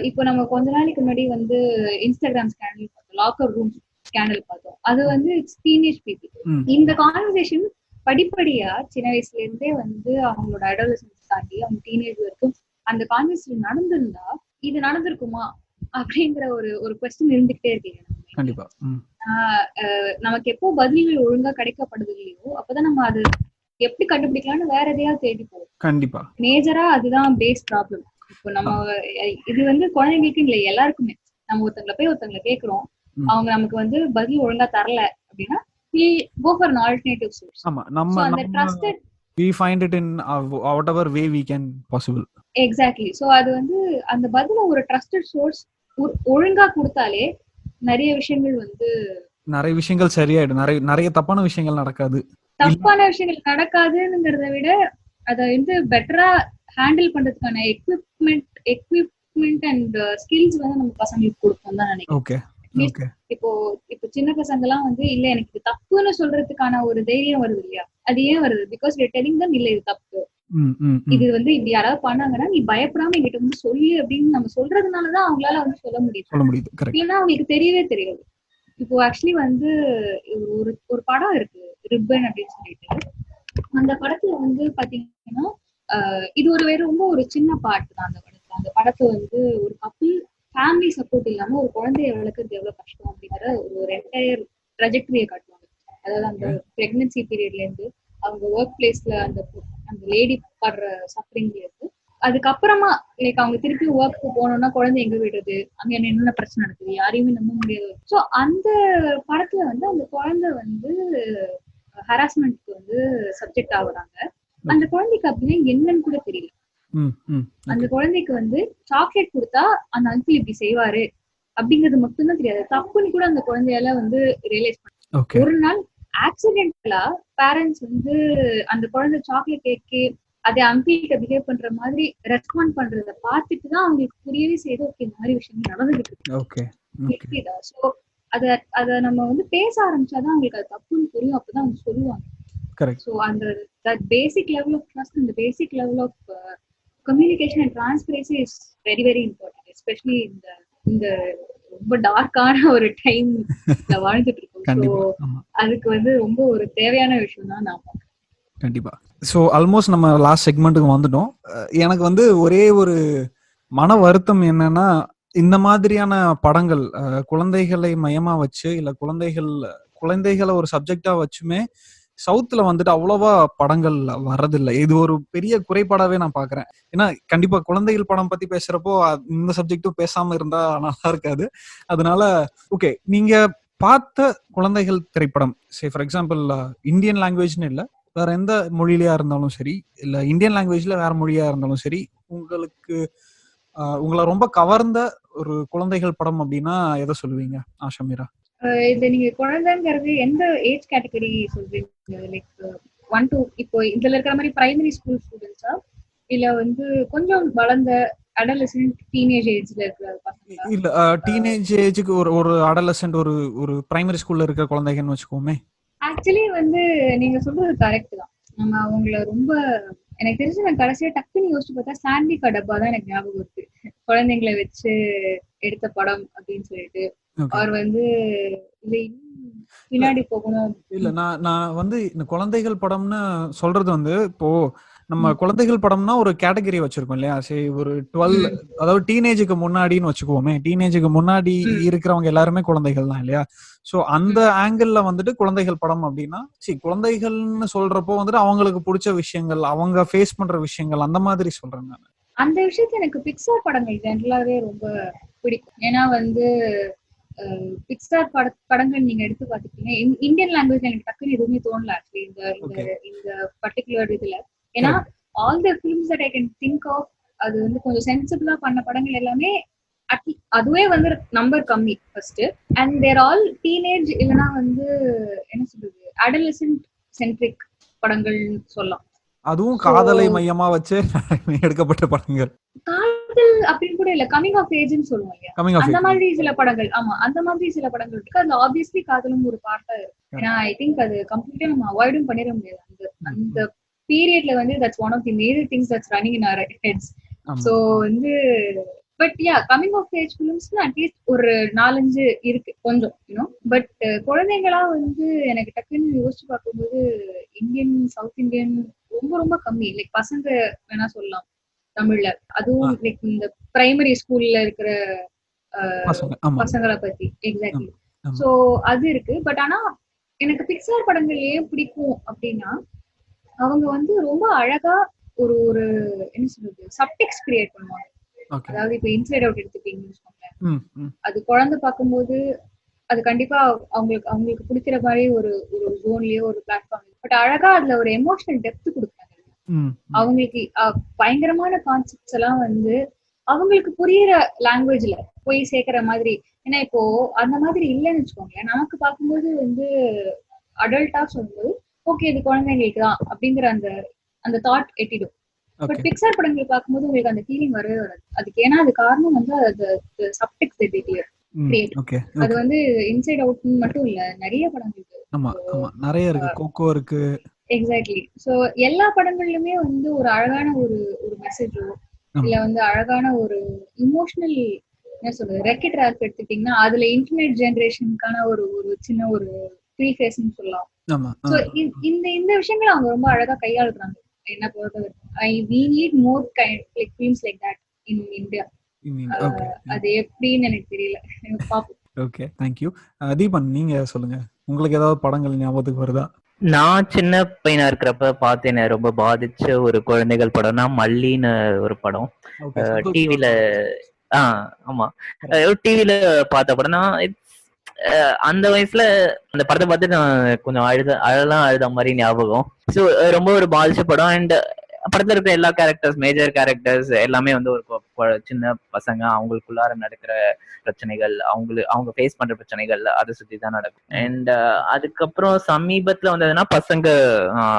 இப்போ நம்ம கொஞ்ச நாளைக்கு முன்னாடி வந்து இன்ஸ்டாகிராம் ஸ்கேண்டல் பார்த்தோம், லாக்கர் ரூம் ஸ்கேண்டல் பார்த்தோம். அது வந்து இட்ஸ் டீனேஜ் பீப்புள். இந்த கான்வர்சேஷன் படிப்படியா சின்ன வயசுல இருந்தே வந்து அவங்களோட அடோலசன்ஸ் தாண்டி அவங்க டீனேஜ் வரைக்கும் அந்த கான்வர்சேஷன் நடந்திருந்தா இது நடந்திருக்குமா அப்படிங்கிற ஒரு கொஸ்டின் இருந்துகிட்டே இருக்கீங்க. கண்டிப்பா நமக்கு எப்போ பதில்கள் ஒழுங்கா கிடைக்கப்படுது இல்லையோ அப்பதான் நம்ம அது எப்படி கண்டுபிடிக்கலாம்னு வேற எதையாவது தேடி போவோம். கண்டிப்பா மேஜரா அதுதான் பேஸ் ப்ராப்ளம். இப்போ நம்ம இது வந்து குழந்தைங்களுக்கு இல்லை எல்லாருக்குமே நம்ம ஒருத்தங்களை கேட்கிறோம், அவங்க நமக்கு வந்து பதில் ஒழுங்கா தரல அப்படின்னா we go for an alternative source. ஆமா நம்ம அந்த trusted we find it in whatever way we can possible. Exactly. So அது வந்து அந்த பதில ஒரு ட்ரஸ்டட் சோர்ஸ் ஒழுங்கா கொடுத்தாலே நிறைய விஷயங்கள் சரியாயிடும். நிறைய தப்பான விஷயங்கள் நடக்காதுங்கிறத விட அதை வந்து பெட்டரா ஹேண்டில் பண்றதுக்கான எக்யூப்மெண்ட் அண்ட் ஸ்கில்ஸ் வந்து நம்ம பசங்களுக்கு கொடுப்போம் தான் நினைக்கிறேன். இப்போ சின்ன பசங்க எல்லாம் வந்து இல்ல எனக்கு இது தப்புன்னு சொல்றதுக்கான ஒரு தைரியம் வருது இல்லையா? அது ஏன் வருது? Because we are telling them இல்ல இது தப்பு, இது வந்து இப்படி யாராவது பண்ணாங்கன்னா நீ பயப்படாம எங்கிட்ட வந்து சொல்லு அப்படின்னு நம்ம சொல்றதுனாலதான் அவங்களால வந்து சொல்ல முடியுது. இல்லைன்னா அவங்களுக்கு தெரியவே தெரியாது. இப்போ ஆக்சுவலி வந்து ஒரு படம் இருக்கு ரிப்பன் அப்படின்னு சொல்லிட்டு. அந்த படத்துல வந்து பாத்தீங்கன்னா இது ரொம்ப ஒரு சின்ன பாட்டு தான். அந்த படத்தை வந்து ஒரு கப்பிள் ஃபேமிலி சப்போர்ட் இல்லாம ஒரு குழந்தைய வளர்க்கறது எவ்வளவு கஷ்டம் அப்படிங்கிற ஒரு என்டையர் ட்ராஜெக்டரியை காட்டுவாங்க. அதாவது அந்த பிரெக்னன்சி பீரியட்ல இருந்து அவங்க ஒர்க் பிளேஸ்ல அந்த லேடி படுற சஃபரிங்ல இருந்து அதுக்கப்புறமா லைக் அவங்க திருப்பி ஒர்க்கு போனோம்னா குழந்தை எங்க விடுறது, அங்க என்னென்ன பிரச்சனை நடக்குது யாரையுமே நம்ப முடியாது. ஸோ அந்த படத்துல வந்து அந்த குழந்தை வந்து ஹராஸ்மெண்ட்க்கு வந்து சப்ஜெக்ட் ஆகுறாங்க. அந்த குழந்தைக்கு அப்படின்னா என்னன்னு கூட தெரியல. அந்த குழந்தைக்கு வந்து சாக்லேட் கொடுத்தா அந்த அங்கிள் இப்படி செய்வாரு அப்படிங்கிறது மட்டும்தான் தெரியாது. தப்புன்னு கூட அந்த குழந்தையால வந்து ரியலைஸ் பண்ண. ஒரு நாள் ஆக்சிடென்டலா பேரண்ட்ஸ் வந்து அந்த குழந்தை சாக்லேட் கேக்கு அதை அங்கிள்கிட்ட பிஹேவ் பண்ற மாதிரி ரெஸ்பாண்ட் பண்றத பார்த்துட்டு தான் அவங்களுக்கு புரியவே செய்து ஓகே இந்த மாதிரி விஷயங்கள் நடந்துகிட்டு இருக்கு. ஸோ அத நம்ம வந்து பேச ஆரம்பிச்சாதான் அவங்களுக்கு அது தப்புன்னு புரியும். அப்பதான் அவங்க சொல்லுவாங்க. ஸோ அந்த basic level of trust and basic level of communication and transparency is very very important. Especially இந்த ரொம்ப டார்க்கான ஒரு டைம்ல வாழ்ந்துட்டு இருக்கோம். அதுக்கு வந்து ரொம்ப ஒரு தேவையான விஷயம் தான் நான் பார்க்கிறேன். கண்டிப்பா. ஸோ ஆல்மோஸ்ட் நம்ம லாஸ்ட் செக்மெண்ட்டுக்கு வந்துட்டோம். எனக்கு வந்து ஒரே ஒரு மன வருத்தம் என்னன்னா, இந்த மாதிரியான படங்கள் குழந்தைகளை மையமா வச்சு இல்ல குழந்தைகளை ஒரு சப்ஜெக்டா வச்சுமே சவுத்துல வந்துட்டு அவ்வளவா படங்கள் வர்றதில்லை. இது ஒரு பெரிய குறைபாடாவே நான் பாக்குறேன். ஏன்னா கண்டிப்பா குழந்தைகள் படம் பத்தி பேசுறப்போ இந்த சப்ஜெக்டும் பேசாம இருந்தா நல்லா இருக்காது. அதனால ஓகே, நீங்க பார்த்த குழந்தைகள் திரைப்படம் ஃபார் எக்ஸாம்பிள் இந்தியன் லாங்குவேஜ்னு இல்லை, வேற எந்த மொழியிலயா இருந்தாலும் சரி, இல்ல இந்தியன் லாங்குவேஜ்ல வேற மொழியா இருந்தாலும் சரி, உங்களை ரொம்ப கவர்ந்த ஒரு குழந்தைகள் படம் அப்படின்னா எதை சொல்லுவீங்க ஆஷா மீரா? இது நீங்க குழந்தைங்கிறது எந்த ஏஜ் கேட்டகரி சொல்றீங்க? லைக் 1 to இப்போ இதுல இருக்கிற மாதிரி பிரைமரி ஸ்கூல் ஸ்டூடெண்ட்ஸா இல்ல வந்து கொஞ்சம் வளர்ந்த அடலசன்ட் டீனேஜ் ஏஜ்ல இருக்கிற பசங்க? இல்ல டீனேஜ் ஏஜுக்கு ஒரு அடலசன்ட் ஒரு பிரைமரி ஸ்கூல்ல இருக்கிற குழந்தைகன்னு வச்சுக்கோமே. ஆக்சுவலி வந்து நீங்க சொல்றது கரெக்ட் தான். நம்ம அவங்கள ரொம்ப எனக்கு தெரிஞ்சு நான் கடைசியா டக்குன்னு யோசிச்சு பார்த்தா சாண்டி கடப்பா தான் எனக்கு ஞாபகம் இருக்கு. குழந்தைங்களை வச்சு எடுத்த படம் அப்படின்னு சொல்லிட்டு அவர் வந்து பின்னாடி போகணும். இல்ல நான் வந்து இந்த குழந்தைகள் படம்னு சொல்றது வந்து இப்போ நம்ம குழந்தைகள் படம்னா ஒரு கேட்டகரி வச்சிருக்கோம் இல்லையா? சரி, ஒரு 12, அதாவது டீனேஜுக்கு முன்னாடின்னு வச்சுக்குவோமே. டீனேஜுக்கு முன்னாடி இருக்கிறவங்க எல்லாருமே குழந்தைகள் தான் இல்லையா? சோ அந்த ஆங்கிள் வந்துட்டு குழந்தைகள் படம் அப்படின்னா, குழந்தைகள்னு சொல்றப்போ வந்துட்டு அவங்களுக்கு பிடிச்ச விஷயங்கள், அவங்க ஃபேஸ் பண்ற விஷயங்கள், அந்த மாதிரி சொல்றேன் நான். அந்த விஷயத்துல எனக்கு பிக்சார் படங்கள் ஜென்ரலாவே ரொம்ப பிடிக்கும். ஏன்னா வந்து பிக்சார் படங்கள் நீங்க எடுத்து பாத்துட்டீங்க, இந்தியன் லாங்குவேஜ் எனக்கு டக்குன்னு எதுவுமே தோணல ஆக்சுவலி இந்த பர்டிகுலர் இதுல. ஏன்னா all the films that I can think of, அது வந்து கொஞ்சம் சென்சிபிளா பண்ண படங்கள் எல்லாமே அதுவே வந்து நம்பர் கம்மி first. And there all teenage இல்லைன்னா வந்து என்ன சொல்றது, அடலசன்ட் சென்ட்ரிக் படங்கள்னு சொல்லலாம். அதுவும் காதலை மையமா வச்சு எடுக்கப்பட்ட படங்கள். காதல் அப்படின்னு கூட இல்ல, கமிங் ஆஃப் ஏஜ்னு சொல்லுவோம் இல்லையா, அந்த மாதிரி சில படங்கள். ஆமா, அந்த மாதிரி சில படங்கள் இருக்கு. அதுல ஆப்வியஸ்லி காதலும் ஒரு பார்ட்டா இருக்கு. ஏன்னா ஐ திங்க் அது கம்ப்ளீட்டா நம்ம அவாய்டும் பண்ணிட முடியாது. அந்த பீரியட்ல வந்து that's one of the major things that's running in our heads. So வந்து but ya, coming of age ஃபிலிம்ஸ்ல அட்லீஸ்ட் ஒரு 4-5 இருக்கு கொஞ்சம் யூனோ. பட் குழந்தைங்களா வந்து எனக்கு டக்குன்னு யோசிச்சு பார்க்கும்போது இந்தியன், சவுத் இந்தியன் ரொம்ப ரொம்ப கம்மி. லைக் பசங்க வேணா சொல்லலாம் தமிழ்ல, அதுவும் லைக் இந்த பிரைமரி ஸ்கூல்ல இருக்கிற பசங்களை பத்தி. எக்ஸாக்ட்லி. சோ அது இருக்கு. பட் ஆனா எனக்கு பிக்சார் படங்கள் ஏன் பிடிக்கும் அப்படின்னா, அவங்க வந்து ரொம்ப அழகா ஒரு ஒரு என்ன சொல்றது, சப்டெக்ஸ்ட் கிரியேட் பண்ணுவாங்க. அதாவது இப்ப இன்சைட் அவுட் எடுத்துட்டீங்கன்னு வச்சுக்கோங்களேன், அது குழந்தை பார்க்கும்போது அது கண்டிப்பா அவங்களுக்கு பிடிக்கிற மாதிரி ஒரு ஒரு ஜோன்லயோ ஒரு பிளாட்ஃபார்ம், பட் அழகா அதுல ஒரு எமோஷனல் டெப்த் கொடுக்குறாங்க அவங்களுக்கு. பயங்கரமான கான்செப்ட்ஸ் எல்லாம் வந்து அவங்களுக்கு புரியுற லாங்குவேஜ்ல போய் சேர்க்கிற மாதிரி. ஏன்னா இப்போ அந்த மாதிரி இல்லைன்னு வச்சுக்கோங்களேன், நமக்கு பார்க்கும்போது வந்து அடல்ட்டா சொல்லும்போது ஓகே இது குழந்தைங்களுக்கு தான் அப்படிங்கிற அந்த அந்த தாட் எட்டிடும். பட் பிக்சார் படங்கள் பார்க்கும்போது உங்களுக்கு அந்த ஃபீலிங் வரவே வராது. அதுக்கு ஏன்னா அது காரணம் வந்து அது சப்டெக்ஸ்ட் கிரியேட். அது வந்து இன்சைட் அவுட் மட்டும் இல்ல, நிறைய படங்கள் நிறைய இருக்கு. கோகோ இருக்கு. எக்ஸாக்ட்லி. சோ எல்லா படங்கள்லயுமே வந்து ஒரு அழகான ஒரு ஒரு மெசேஜோ இல்ல வந்து அழகான ஒரு இமோஷனல் என்ன சொல்றது, ரெக்கெட் ராக் எடுத்துட்டீங்கன்னா அதுல இன்டர்நெட் ஜெனரேஷனுக்கான ஒரு ஒரு சின்ன ஒரு ப்ரீஃபேஸ்ன்னு சொல்லலாம். சோ இந்த இந்த விஷயங்களை அவங்க ரொம்ப அழகா கையாளுறாங்க. என்ன பொறுத்தவரைக்கும் we need more kind like films like that in India. அது எப்படின்னு எனக்கு தெரியல, பாப்போம். Okay, thank you. தீபன், நீங்க சொல்லுங்க, உங்களுக்கு ஏதாவது படங்கள் ஞாபகத்துக்கு வருதா? நான் சின்ன பையனா இருக்கிறப்ப பார்த்தேன் ரொம்ப பாதிச்ச ஒரு குழந்தைகள் படம்னா மல்லின்னு ஒரு படம். டிவில ஆமா டிவில பார்த்த படம்னா அந்த வயசுல அந்த படத்தை பார்த்து நான் கொஞ்சம் அழுத மாதிரி ஞாபகம். ஸோ ரொம்ப ஒரு பாதிச்ச படம். அண்ட் படத்துல இருக்கிற எல்லா கேரக்டர்ஸ், மேஜர் கேரக்டர்ஸ் எல்லாமே வந்து ஒரு சின்ன பசங்க, அவங்களுக்குள்ளார நடக்கிற பிரச்சனைகள், அவங்க ஃபேஸ் பண்ற பிரச்சனைகள் அதை சுத்தி தான் நடக்கும். அண்ட் அதுக்கப்புறம் சமீபத்துல வந்ததுன்னா பசங்க,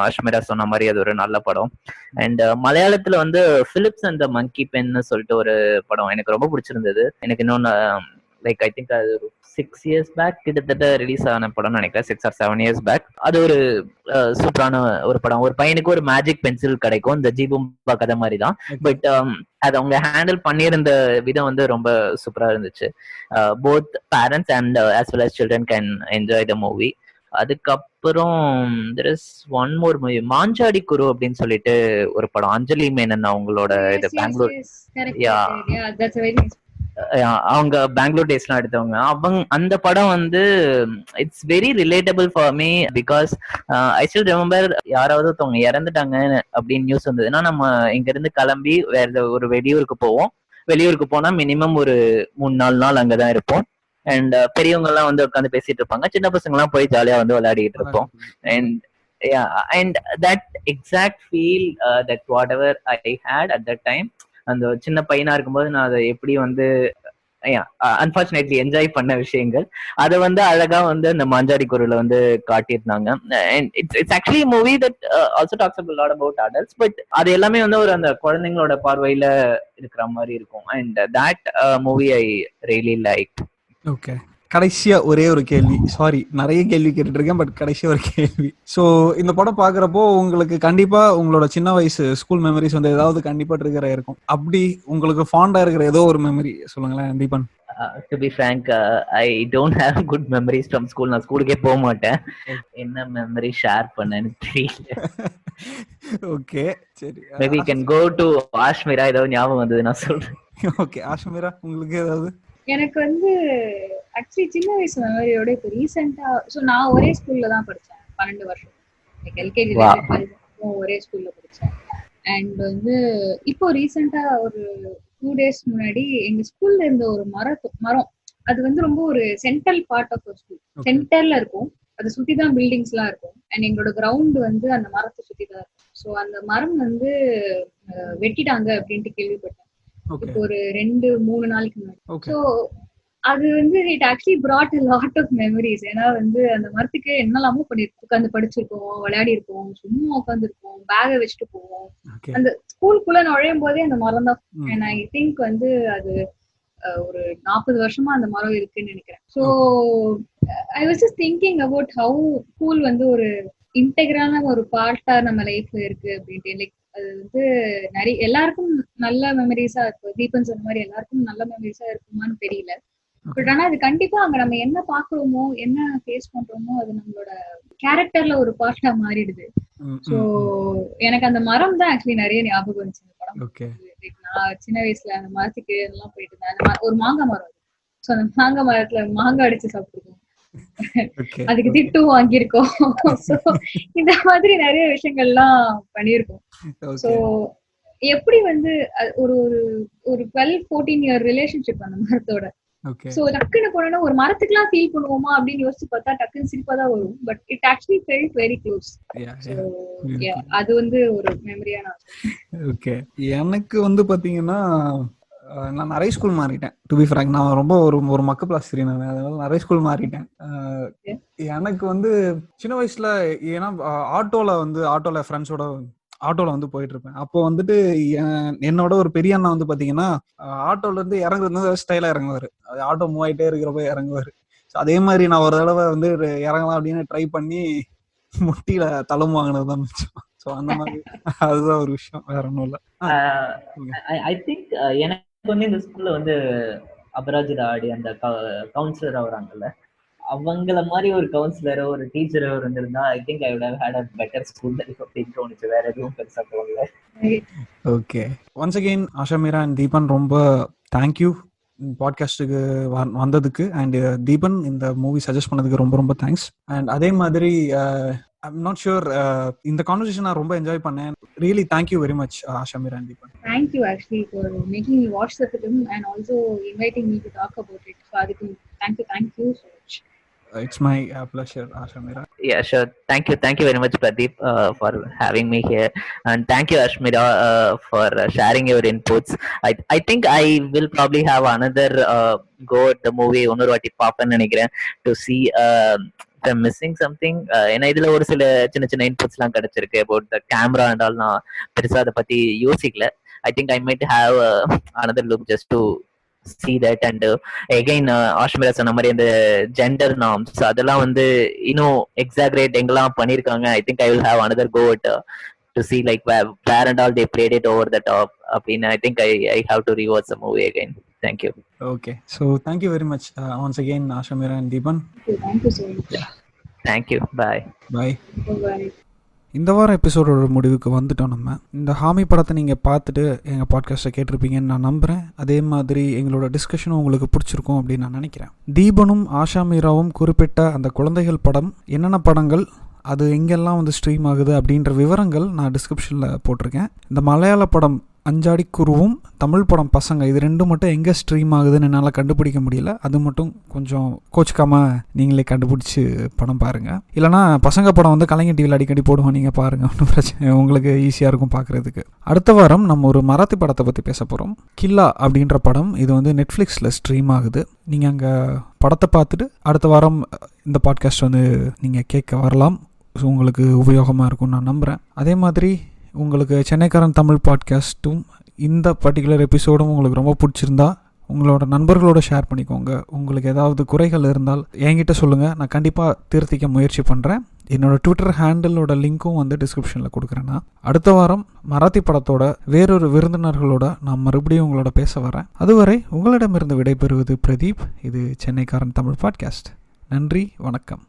அஷ்மிரா சொன்ன மாதிரி அது ஒரு நல்ல படம். அண்ட் மலையாளத்துல வந்து Philips and the Monkey Pen சொல்லிட்டு ஒரு படம் எனக்கு ரொம்ப பிடிச்சிருந்தது. எனக்கு இன்னொன்னு லைக் ஐ திங்க் அது 6 years பேக் கிட்டத்தட்ட ரிலீஸ் ஆன படம் நினைக்கிறேன், 6 or 7 years பேக். அது ஒரு சூப்பரான ஒரு படம். ஒரு பையனுக்கு ஒரு மேஜிக் பென்சில் கிடைக்கும், இந்த ஜீபூம்பா கதை மாதிரி தான். பட் அதை அவங்க ஹேண்டில் பண்ணியிருந்த விதம் வந்து ரொம்ப சூப்பரா இருந்துச்சு. Both parents and as well as children can enjoy the movie. அதுக்கப்புறம் there is one more movie, மாஞ்சாடி குரு அப்படின்னு சொல்லிட்டு ஒரு படம், அஞ்சலி மேனன் அவங்களோட இது பெங்களூர், அவங்க பெங்களூர் டேஸ்லாம் எடுத்தவங்க. அந்த படம் வந்து it's very relatable for me because I still remember யாராவது ஒருத்தவங்க இறந்துட்டாங்க அப்படின்னு நியூஸ் வந்ததுன்னா நம்ம இங்க இருந்து கிளம்பி வேற ஒரு வெளியூருக்கு போவோம். வெளியூருக்கு போனா மினிமம் ஒரு 3-4 நாள் அங்கதான் இருப்போம். அண்ட் பெரியவங்க எல்லாம் வந்து உட்காந்து பேசிட்டு இருப்பாங்க, சின்ன பசங்க எல்லாம் போய் ஜாலியா வந்து விளையாடிட்டு இருப்போம். and that exact feel that whatever I had at that time, அந்த சின்ன பையனா இருக்கும்போது நான் அதை எப்படி வந்து அன்பார்ச்சுனேட்லி என்ஜாய் பண்ண விஷயங்கள் அதை வந்து அழகா வந்து அந்த மாஞ்சாடி குருல வந்து காட்டியிருந்தாங்க. It's actually movie that also talks a lot about adults, but அது எல்லாமே வந்து ஒரு அந்த குழந்தைங்களோட பார்வையில இருக்கிற மாதிரி இருக்கும். And that movie I really like. Okay, கடைசியா ஒரே ஒரு கேள்வி, சாரி நிறைய கேள்வி கேட்டுட்டு இருக்கேன், பட் கடைசியா ஒரு கேள்வி. ஸோ இந்த படம் பாக்குறப்போ உங்களுக்கு கண்டிப்பா உங்களோட சின்ன வயசு ஸ்கூல் மெமரிஸ் வந்து ஏதாவது கண்டிப்பா ட்ரிகர் ஆயிருக்கும். அப்படி உங்களுக்கு ஃபாண்டா இருக்கிற ஏதோ ஒரு மெமரி சொல்லுங்களேன் Deepan. To be frank, I don't have good memories from school. நான் ஸ்கூலுக்கே போக மாட்டேன். என்ன மெமரி ஷேர் பண்ணேன்னு தெரியல. ஓகே சரி. Maybe can go to Ashmira. ஏதாவது ஞாபகம் வந்தது நான் சொல்றேன். ஓகே ஆஷ்மிரா, உங்களுக்கு ஏதாவது? எனக்கு வந்து ஆக்சுவலி சின்ன வயசு மெமரியோட இப்போ ரீசெண்டா, ஸோ நான் ஒரே ஸ்கூல்ல தான் படித்தேன் 12 வருஷம். எல்கேஜி ஒரே ஸ்கூல்ல படித்தேன். அண்ட் வந்து இப்போ ரீசெண்டா ஒரு 2 days முன்னாடி எங்க ஸ்கூல்ல இருந்த ஒரு மரம், அது வந்து ரொம்ப ஒரு சென்ட்ரல் பார்ட் ஆஃப் ஸ்கூல், சென்டர்ல இருக்கும். அதை சுத்தி தான் பில்டிங்ஸ் எல்லாம் இருக்கும். அண்ட் எங்களோட கிரவுண்ட் வந்து அந்த மரத்தை சுத்தி தான் இருக்கும். ஸோ அந்த மரம் வந்து வெட்டிட்டாங்க அப்படின்ட்டு கேள்விப்பட்டேன் இப்போ ஒரு 2-3 நாளைக்கு முன்னாடி. ஸோ அது வந்து it actually brought a lot of memories. ஏன்னா வந்து அந்த மரத்துக்கு என்னெல்லாமோ பண்ணிருக்கோம். உட்காந்து படிச்சிருக்கோம், விளையாடி இருக்கோம், சும்மா உட்காந்துருக்கோம், பேகை வச்சுட்டு போவோம். அந்த ஸ்கூலுக்குள்ள நுழையும் போதே அந்த மரம் தான். அண்ட் ஐ திங்க் வந்து அது ஒரு 40 வருஷமா அந்த மரம் இருக்குன்னு நினைக்கிறேன். So I was just thinking about how school வந்து ஒரு இன்டெகிரான ஒரு பார்ட்டா நம்ம லைஃப்ல இருக்கு அப்படின்ட்டு. லைக் அது வந்து நிறைய எல்லாருக்கும் நல்ல மெமரிஸா இருக்கும். தீபன் சொன்ன மாதிரி எல்லாருக்கும் நல்ல மெமரிஸா இருக்குமான்னு தெரியல. பட் ஆனா அது கண்டிப்பா அங்க நம்ம என்ன பாக்குறோமோ, என்ன ஃபேஸ் பண்றோமோ, அது நம்மளோட கேரக்டர்ல ஒரு பார்ட்டா மாறிடுது. சோ எனக்கு அந்த மரம் தான் ஆக்சுவலி நிறைய ஞாபகம் வந்துச்சு இந்த படம். நான் சின்ன வயசுல அந்த மரத்துக்கு எல்லாம் போயிட்டு இருந்தேன். ஒரு மாங்காய் மரம், சோ அந்த மாங்காய் மரத்துல மாங்காய் அடிச்சு சாப்பிட்டுருக்கோம், அதுக்கு திட்டு வாங்கியிருக்கோம். சோ இந்த மாதிரி நிறைய விஷயங்கள்லாம் பண்ணியிருக்கோம். சோ எப்படி வந்து ஒரு ஒரு 12-14 இயர் ரிலேஷன்ஷிப் அந்த மரத்தோட. சோ டக்குன்னு போனோம்னா ஒரு மரத்துக்குலாம் ஃபீல் பண்ணுவோமா அப்படின்னு யோசிச்சு பார்த்தா டக்குன்னு சிரிப்பா தான் வரும். But it actually felt very close. அது வந்து ஒரு மெமரியா நான். ஓகே, எனக்கு வந்து பாத்தீங்கன்னா நான் நிறைய ஸ்கூல் மாறிட்டேன். டு பி ஃப்ராங்க், நான் ரொம்ப ஒரு மக்கப் ஆசிரியர் நான், அதனால நிறைய ஸ்கூல் மாறிட்டேன். எனக்கு வந்து சின்ன வயசுல ஏன்னா ஆட்டோல ஃப்ரெண்ட்ஸோட ஆட்டோல வந்து போயிட்டு இருப்பேன். அப்போ வந்துட்டு என்னோட ஒரு பெரிய அண்ணா வந்து பாத்தீங்கன்னா ஆட்டோல இருந்து இறங்குறது ஸ்டைலா இறங்குவாரு. ஆட்டோ மூவ் ஆயிட்டே இருக்கிறப்ப இறங்குவாரு. அதே மாதிரி நான் ஒரு தடவை வந்து இறங்கலாம் அப்படின்னு ட்ரை பண்ணி முட்டியில தளம் வாங்கினதுதான் மிச்சம். ஸோ அந்த மாதிரி அதுதான் ஒரு விஷயம், வேற ஒன்றும் இல்லை. ஐ திங்க் எனக்கு வந்து இந்த ஸ்கூல்ல வந்து அபராஜிதா ஆடி அந்த கவுன்சிலரா வராங்கல்ல, அவங்கள மாதிரி ஒரு கவுன்சிலரோ ஒரு டீச்சரோ இருந்திருந்தா I think I would have had a better school life அப்படின்னு தோணுச்சு. வேற எதுவும் பெருசா தோணல. Okay, once again Asha Meera and Deepan ரொம்ப தேங்க்யூ பாட்காஸ்ட்டுக்கு வந்ததுக்கு. அண்ட் தீபன் இந்த மூவி சஜஸ்ட் பண்ணதுக்கு ரொம்ப ரொம்ப தேங்க்ஸ். அண்ட் அதே மாதிரி I'm not sure இந்த கான்வர்சேஷன் நான் ரொம்ப என்ஜாய் பண்ணேன். Really thank you very much Asha Meera and Deepan. Thank you actually for making me watch the film and also inviting me to talk about it. So adukku thank you so much. It's my pleasure Asha Meera. Yeah, sure. Thank you very much Pradeep for having me here, and thank you Ashmira for sharing your inputs. I think I will probably have another go at the movie onnoru vaati paapan nenikiren to see I'm missing something. ஏன்னா இதுல ஒரு சில சின்ன சின்ன inputs எல்லாம் கிடைச்சிருக்கு about the camera and all. நான் பெருசா அதை பத்தி யோசிக்கல. I think I might have another look just to see that. And again Ashmira சொன்ன மாதிரி அந்த ஜெண்டர் நார்ம்ஸ் அதெல்லாம் வந்து இன்னும் எக்ஸாகரேட் எங்கெல்லாம் பண்ணிருக்காங்க. I think I will have another go at to see like where and all they played it over the top. I think I have to rewatch the movie again. Thank you. Okay, so thank you very much once again Asha Meera and Deepan. Thank you so much. Yeah. Thank you. Bye. Bye. இந்த வாரம் எபிசோடோட முடிவுக்கு வந்துட்டோம். நம்ம இந்த ஹாமி படத்தை நீங்கள் பார்த்துட்டு எங்கள் பாட்காஸ்ட்டை கேட்டிருப்பீங்கன்னு நான் நம்புகிறேன். அதே மாதிரி எங்களோட டிஸ்கஷனும் உங்களுக்கு பிடிச்சிருக்கும் அப்படின்னு நான் நினைக்கிறேன். தீபனும் ஆஷா மீராவும் குறிப்பிட்ட அந்த குழந்தைகள் படம் என்னென்ன படங்கள், அது எங்கெல்லாம் வந்து ஸ்ட்ரீம் ஆகுது அப்படின்ற விவரங்கள் நான் டிஸ்கிரிப்ஷனில் போட்டிருக்கேன். இந்த மலையாள படம் அஞ்சாடி குருவும் தமிழ் படம் பசங்க, இது ரெண்டும் மட்டும் எங்கே ஸ்ட்ரீம் ஆகுதுன்னு என்னால் கண்டுபிடிக்க முடியல. அது மட்டும் கொஞ்சம் கோச்சிக்காமல் நீங்களே கண்டுபிடிச்சி படம் பாருங்கள். இல்லைனா பசங்க படம் வந்து கலைஞர் டிவியில் அடிக்கடி போடுவோம், நீங்கள் பாருங்கள், ஒன்றும் பிரச்சனை, உங்களுக்கு ஈஸியாக இருக்கும் பார்க்குறதுக்கு. அடுத்த வாரம் நம்ம ஒரு மராத்தி படத்தை பற்றி பேச போகிறோம். கில்லா அப்படின்ற படம், இது வந்து நெட்ஃப்ளிக்ஸில் ஸ்ட்ரீம் ஆகுது. நீங்கள் அங்கே படத்தை பார்த்துட்டு அடுத்த வாரம் இந்த பாட்காஸ்ட் வந்து நீங்கள் கேட்க வரலாம். ஸோ உங்களுக்கு உபயோகமாக இருக்கும்னு நான் நம்புகிறேன். அதே மாதிரி உங்களுக்கு சென்னைக்காரன் தமிழ் பாட்காஸ்ட்டும் இந்த பர்டிகுலர் எபிசோடும் உங்களுக்கு ரொம்ப பிடிச்சிருந்தா உங்களோட நண்பர்களோட ஷேர் பண்ணிக்கோங்க. உங்களுக்கு ஏதாவது குறைகள் இருந்தால் என்கிட்ட சொல்லுங்கள், நான் கண்டிப்பாக திருத்திக்க முயற்சி பண்ணுறேன். என்னோட ட்விட்டர் ஹேண்டிலோட லிங்க்கும் வந்து டிஸ்கிரிப்ஷனில் கொடுக்குறேன்னா. அடுத்த வாரம் மராத்தி படத்தோட வேறொரு விருந்தினர்களோட நான் மறுபடியும் உங்களோட பேச வரேன். அதுவரை உங்களிடமிருந்து விடைபெறுவது பிரதீப். இது சென்னைக்காரன் தமிழ் பாட்காஸ்ட். நன்றி, வணக்கம்.